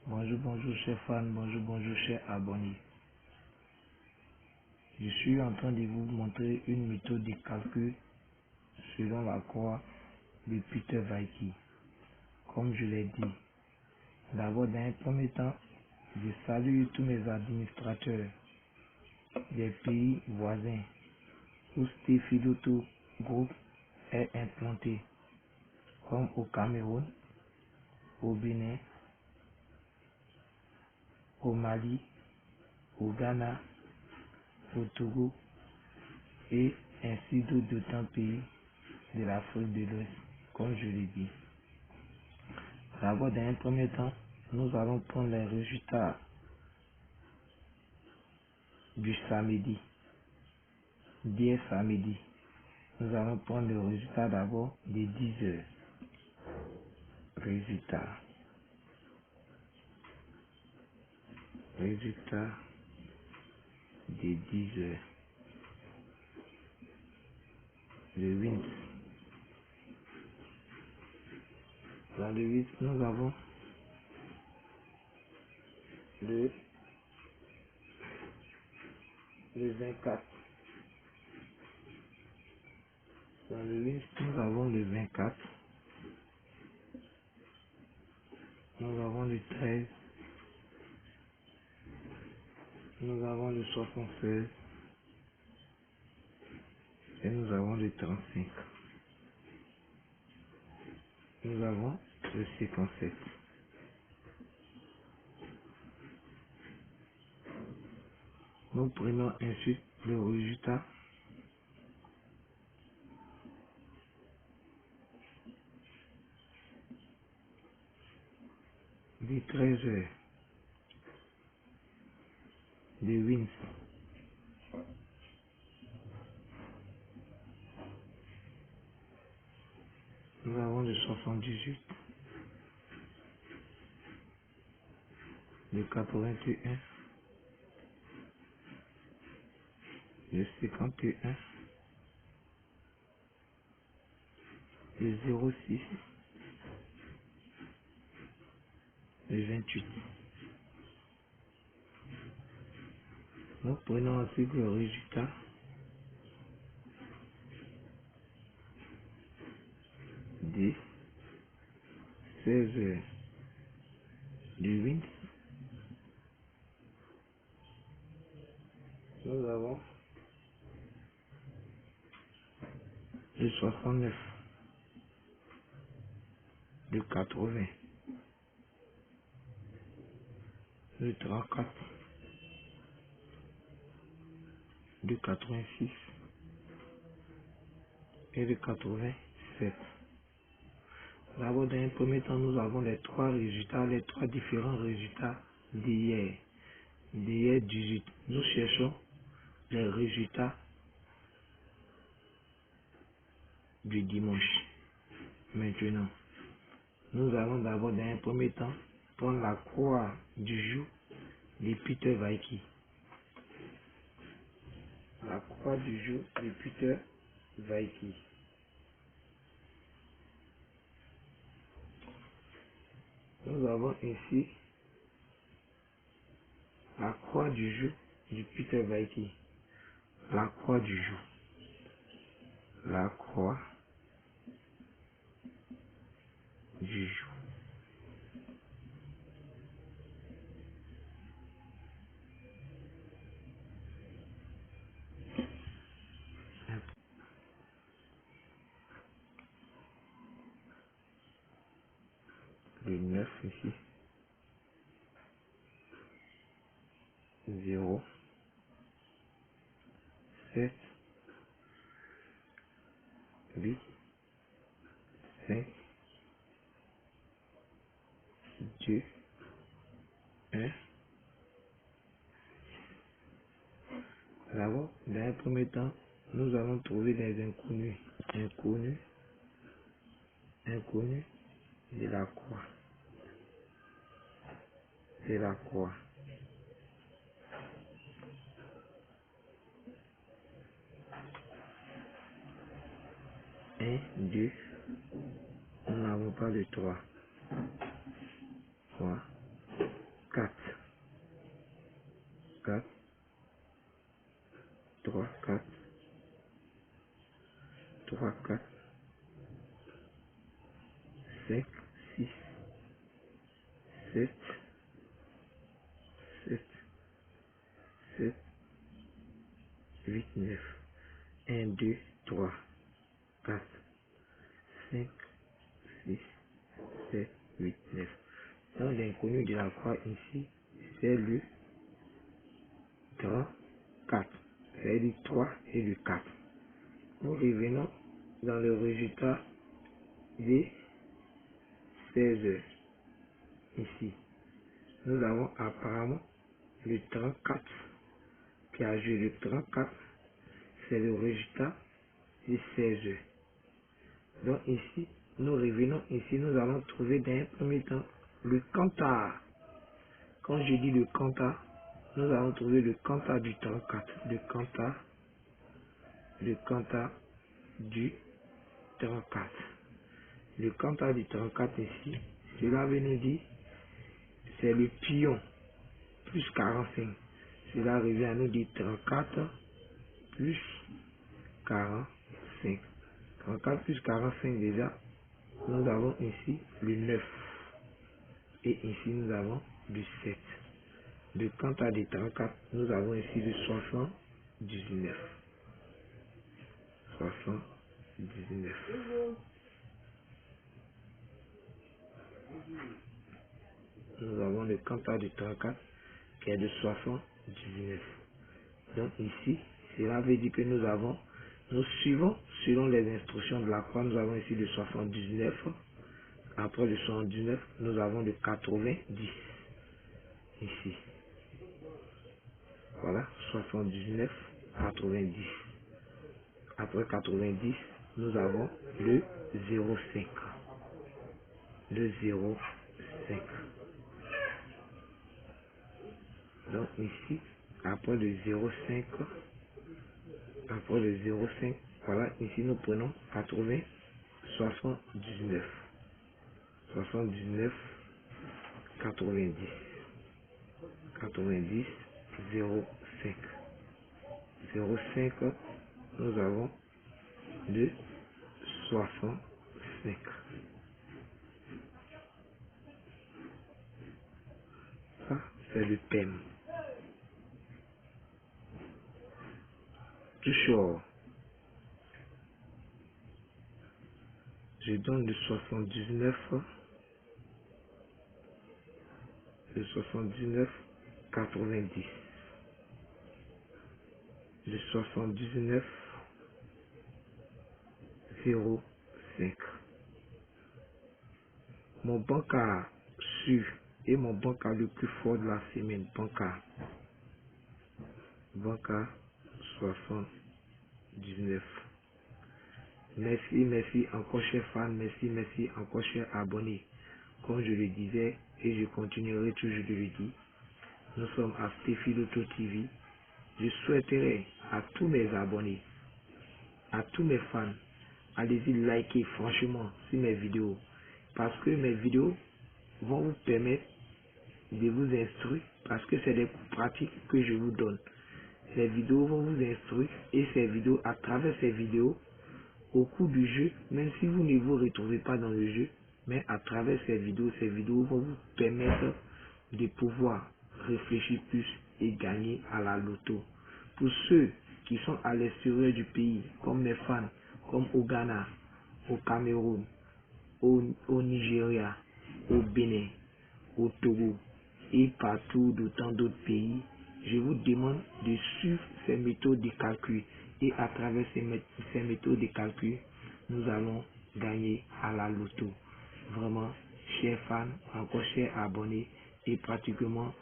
Bonjour chers fans, bonjour chers abonnés. Je suis en train de vous montrer une méthode de calcul selon la croix de Peter Vaiki. Comme je l'ai dit, d'abord dans un premier temps, je salue tous mes administrateurs des pays voisins où Stéphiloto Group est implanté, comme au Cameroun, au Bénin, au Mali, au Ghana, au Togo et ainsi d'autres pays de l'Afrique de l'Ouest, comme je l'ai dit. D'abord, dans un premier temps, nous allons prendre les résultats du samedi, d'hier samedi. Nous allons prendre le résultat d'abord des 10 heures. Résultat, résultat des 10 heures. Le 8. Dans le 8, nous avons le, le 24. Dans le 8, nous avons le 24. Nous avons le 13. Nous avons le 76. Et nous avons le 35. Nous avons le 57. Nous prenons ensuite le résultat des 13 heures de Wins. Nous avons le 78, le 81, le 51, le 06, le 28. Nous prenons ensuite le résultat des 16 heures de Wins. Nous avons le 69, le 80, le 34, le 86 et le 87. D'abord, dans un premier temps, nous avons les trois résultats, les trois différents résultats d'hier. D'hier 18. Nous cherchons les résultats du dimanche. Maintenant, nous allons d'abord, dans un premier temps, prendre la croix du jour de Peter Vaiki. La croix du jour de Peter Vaiki. Nous avons ici la croix du jour de Peter Vaiki. La croix du jour. La croix du jour. Le 9 ici. 0, 7, 8, 5, 2, 1. D'abord, dans un premier temps, nous allons trouver des inconnus. Inconnus, inconnus de la croix. De la croix. 1, 2, nous n'avons pas de 3. 3. 7, 7, 7, 8, 9. 1, 2, 3, 4, 5, 6, 7, 8, 9. Donc l'inconnu de la croix ici, c'est le 34. C'est-à-dire 3 et le 4. Nous revenons dans le résultat des 16 heures. Ici, nous avons apparemment le 34 qui a joué le 34. C'est le résultat des 16 heures. Donc ici, nous revenons ici, nous allons trouver dans un premier temps le cantar. Quand je dis le cantar, nous allons trouver le cantar du 34. Le cantar du 34. Le cantar du 34 ici, cela veut nous dire, c'est le pion plus 45. Cela revient à nous dire 34 plus 45. 34 plus 45 déjà, nous avons ici le 9. Et ici nous avons le 7. Le cantar du 34, nous avons ici le 79. 79. Nous avons le cantar du 34 qui est de 79. Donc ici, cela veut dire que nous suivons selon les instructions de la croix, nous avons ici le 79. Après le 79, nous avons le 90 ici. Voilà, 79, 90. Après 90, nous avons le 05. Le 05. Donc ici, après le 05, voilà, ici nous prenons 80, 79. 79, 90. 90, 05. 05, nous avons le 65. Ça, c'est le thème. Toujours, je donne le 79, le 79, 90. Le 79, 05. Mon bancard sûr et mon bancard le plus fort de la semaine, bancard 79. Merci encore cher fan, merci encore cher abonné. Comme je le disais et je continuerai toujours de le dire, nous sommes à Stephiloto TV. Je souhaiterais à tous mes abonnés, à tous mes fans, allez-y liker franchement sur mes vidéos. Parce que mes vidéos vont vous permettre de vous instruire, parce que c'est des pratiques que je vous donne. Ces vidéos vont vous instruire et ces vidéos, à travers ces vidéos, au cours du jeu, même si vous ne vous retrouvez pas dans le jeu, mais à travers ces vidéos vont vous permettre de pouvoir réfléchir plus et gagner à la loto. Pour ceux qui sont à l'extérieur du pays, comme mes fans, comme au Ghana, au Cameroun, au Nigeria, au Bénin, au Togo et partout dans tant d'autres pays, je vous demande de suivre ces méthodes de calcul. Et à travers ces méthodes de calcul, nous allons gagner à la loto. Vraiment, chers fans, encore chers abonnés, et pratiquement,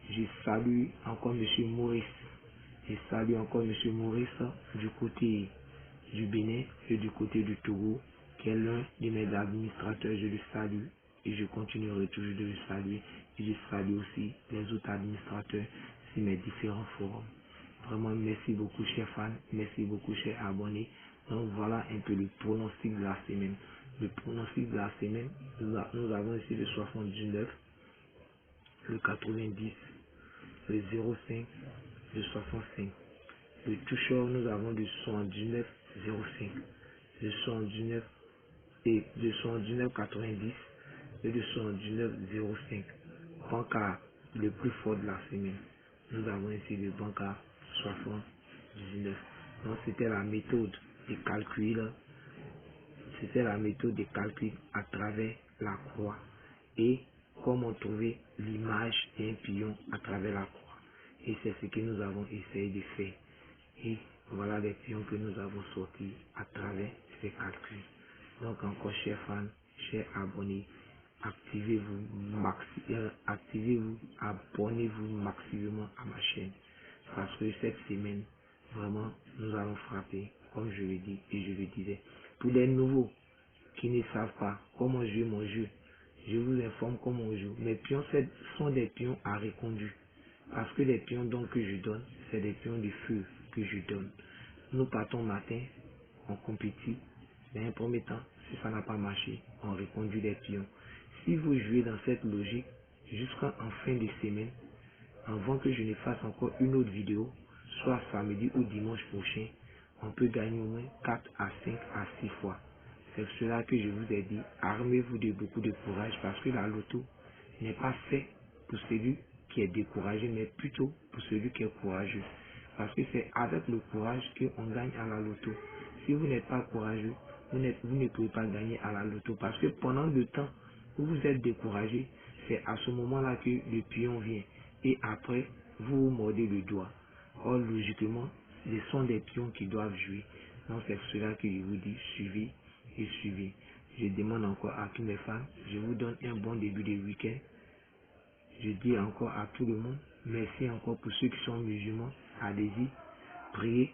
je salue encore M. Maurice. Je salue encore M. Maurice du côté du Bénin et du côté du Togo, qui est l'un de mes administrateurs. Je le salue et je continuerai toujours de le saluer. Et je salue aussi les autres administrateurs sur mes différents forums. Vraiment, merci beaucoup, chers fans. Merci beaucoup, chers abonnés. Donc, voilà un peu le pronostic de la semaine. Le pronostic de la semaine, nous avons ici le 79, le 90, le 05, le 65. Le toucheur, nous avons le 79, 05, le 79 et le 79, 90 le 279,05. Bancard le plus fort de la semaine. Nous avons ici le Bancard 79. Donc c'était la méthode de calcul. C'était la méthode de calcul à travers la croix. Et comment trouver l'image d'un pion à travers la croix. Et c'est ce que nous avons essayé de faire. Et voilà les pions que nous avons sortis à travers ces calculs. Donc encore chers fans, chers abonnés, activez-vous, abonnez-vous maximalement à ma chaîne. Parce que cette semaine, vraiment, nous allons frapper, comme je le dis et je le disais. Pour les nouveaux qui ne savent pas comment jouer mon jeu, je vous informe comment on joue. Mes pions sont des pions à reconduire. Parce que les pions donc que je donne, c'est des pions de feu que je donne. Nous partons matin, on compétit. Dans un premier temps, si ça n'a pas marché, on reconduit les pions. Si vous jouez dans cette logique, jusqu'en fin de semaine, avant que je ne fasse encore une autre vidéo, soit samedi ou dimanche prochain, on peut gagner au moins 4 à 5 à 6 fois. C'est pour cela que je vous ai dit, armez-vous de beaucoup de courage parce que la loto n'est pas fait pour celui qui est découragé, mais plutôt pour celui qui est courageux. Parce que c'est avec le courage qu'on gagne à la loto. Si vous n'êtes pas courageux, vous ne pouvez pas gagner à la loto. Parce que pendant le temps où vous êtes découragé, c'est à ce moment-là que le pion vient. Et après, vous vous mordez le doigt. Or, logiquement, ce sont des pions qui doivent jouer. Donc, c'est pour cela que je vous dis, suivez et suivez. Je demande encore à tous mes fans, je vous donne un bon début de week-end. Je dis encore à tout le monde, merci encore pour ceux qui sont musulmans, allez-y, priez.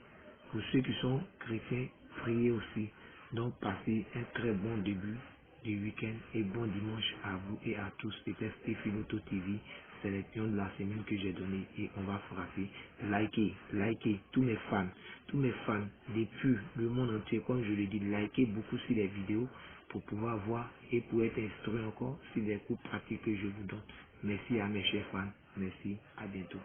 Pour ceux qui sont chrétiens, priez aussi. Donc passez un très bon début du week-end et bon dimanche à vous et à tous. C'était Stephiloto TV, sélection de la semaine que j'ai donnée et on va frapper. Likez, tous mes fans depuis le monde entier, comme je le dis, likez beaucoup sur les vidéos pour pouvoir voir et pour être instruit encore sur les cours pratiques que je vous donne. Merci à mes chers fans. Merci. À bientôt.